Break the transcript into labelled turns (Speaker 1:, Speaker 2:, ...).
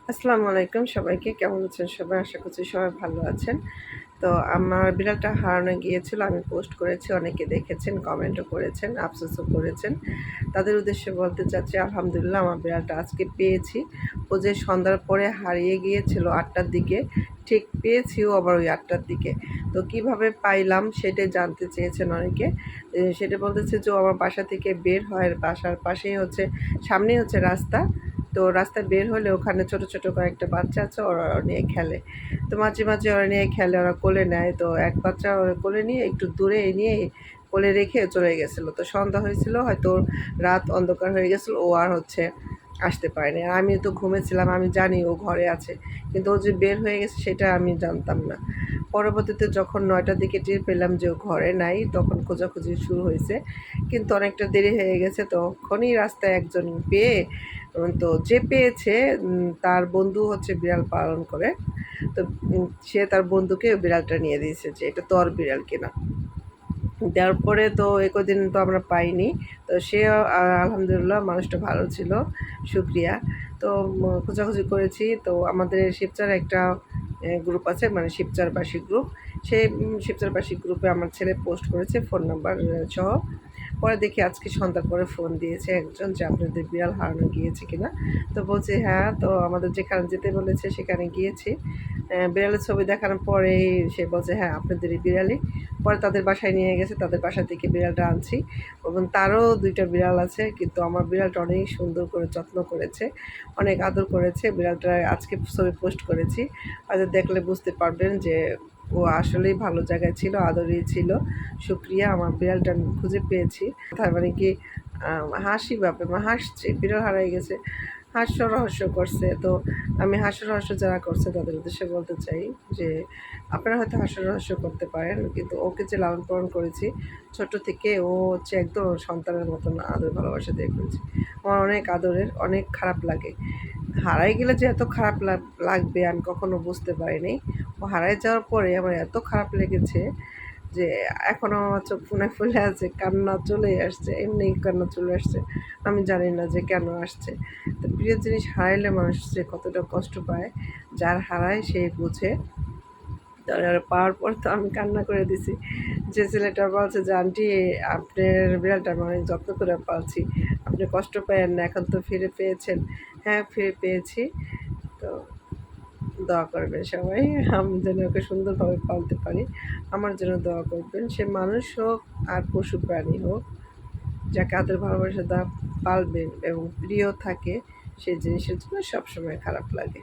Speaker 1: আসসালামু আলাইকুম সবাইকে। কেমন আছেন সবাই? আশা করছি সবাই ভালো আছেন। তো আমার বিড়ালটা হারানো গিয়েছিল। আমি পোস্ট করেছি, অনেকে দেখেছেন, কমেন্টও করেছেন, আফসোসও করেছেন। তাদের উদ্দেশ্যে বলতে চাচ্ছি আলহামদুলিল্লাহ আমার বিড়ালটা আজকে পেয়েছি। ও যে সন্ধ্যার পরে হারিয়ে গিয়েছিল ৮টার দিকে, ঠিক পেয়েছিও আবার ওই ৮টার দিকে। তো কিভাবে পাইলাম সেটাই জানতে চেয়েছেন অনেকে। সেটা বলতেছে যে ও আমার বাসা থেকে বের হয়, বাসার পাশেই হচ্ছে, সামনেই হচ্ছে রাস্তা। তো রাস্তায় বের হলে ওখানে ছোট ছোট কয়েকটা বাচ্চা আছে, ওরা নিয়ে খেলে। তো মাঝে মাঝে ওরা নিয়ে খেলে, ওরা কোলে নেয়। তো এক বাচ্চা ওরা কোলে নিয়ে একটু দূরে নিয়ে কোলে রেখে চলে গেছিলো। তো সন্ধ্যা হয়েছিল, হয়তো রাত অন্ধকার হয়ে গেছিলো, ও আর হচ্ছে আসতে পারেনি। আর আমি তো ঘুমেছিলাম, আমি জানি ও ঘরে আছে, কিন্তু ও যে বের হয়ে গেছে সেটা আমি জানতাম না। পরবর্তীতে যখন ৯টার দিকে টের পেলাম যে ও ঘরে নাই, তখন খোঁজাখুঁজি শুরু হয়েছে, কিন্তু অনেকটা দেরি হয়ে গেছে। তখনই রাস্তায় একজন পেয়ে, তো যে পেয়েছে তার বন্ধু হচ্ছে বিড়াল পালন করে। তো সে তার বন্ধুকে বিড়ালটা নিয়ে দিয়েছে যে এটা তোর বিড়াল কিনা। দেওয়ার পরে তো এ কদিন তো আমরা পাইনি। তো সে আলহামদুলিল্লাহ মানুষটা ভালো ছিল, শুকরিয়া। তো খোঁজাখুঁজি করেছি। তো আমাদের শিবচরে একটা গ্রুপ আছে, মানে শিবচরবাসী গ্রুপ। সেই শিবচরবাসী গ্রুপে আমার ছেলে পোস্ট করেছে ফোন নাম্বার সহ। পরে দেখি আজকে সন্ধ্যার পরে ফোন দিয়েছে একজন যে আপনাদের বিড়াল হারানো গিয়েছে কিনা। তো বলছি হ্যাঁ, তো আমাদের যেখানে যেতে বলেছে সেখানে গিয়েছি। বিড়ালের ছবি দেখানোর পরেই সে বলছে হ্যাঁ আপনাদেরই বিড়ালই। পরে তাদের বাসায় নিয়ে গেছে, তাদের বাসা থেকে বিড়ালটা আনছি। এবং তারও ২টা বিড়াল আছে, কিন্তু আমার বিড়ালটা অনেক সুন্দর করে যত্ন করেছে, অনেক আদর করেছে। বিড়ালটা আজকে ছবি পোস্ট করেছি, হয়তো দেখলে বুঝতে পারবেন যে ও আসলেই ভালো জায়গায় ছিল, আদরই ছিল। শুকরিয়া, আমার বিড়ালটা আমি খুঁজে পেয়েছি। তার মানে কি হাসি বাপে মা হাসছে, বিড়াল হারাই গেছে, হাস্য রহস্য করছে। তো আমি হাস্য রহস্য যারা করছে তাদের উদ্দেশ্যে বলতে চাই যে আপনারা হয়তো হাস্য রহস্য করতে পারেন, কিন্তু ওকে যে লালন পালন করেছি ছোট থেকে, ও হচ্ছে একদম সন্তানের মতন আদর ভালোবাসা দিয়ে করেছি। আমার অনেক আদরের, অনেক খারাপ লাগে। হারাই গেলে যে এত খারাপ লাগবে আমি কখনো বুঝতে পারিনি। ও হারাই যাওয়ার পরে আমার এত খারাপ লেগেছে যে এখনও আমার চোখ ফুনে ফুলে আছে, কান্না চলে আসছে, এমনি কান্না চলে আসছে। আমি জানি না যে কেন আসছে। তো প্রিয় জিনিস হারাইলে মানুষ যে কতটা কষ্ট পায়, যার হারায় সে বুঝে। আর পাওয়ার পর তো আমি কান্না করে দিছি। যে ছেলেটা বলছে যে আন্টি আপনার বিড়ালটা আমি অনেক যত্ন করে পালছি, আপনি কষ্ট পায়েন না, এখন তো ফিরে পেয়েছেন। হ্যাঁ ফিরে পেয়েছি। তো দোয়া করবেন সবাই, আমি যেন ওকে সুন্দরভাবে পালতে পারি। আমার জন্য দোয়া করবেন। সে মানুষ হোক আর পশু প্রাণী হোক, যাকে আদর ভালোবাসা পালবেন এবং প্রিয় থাকে, সেই জিনিসের জন্য সবসময় খারাপ লাগে।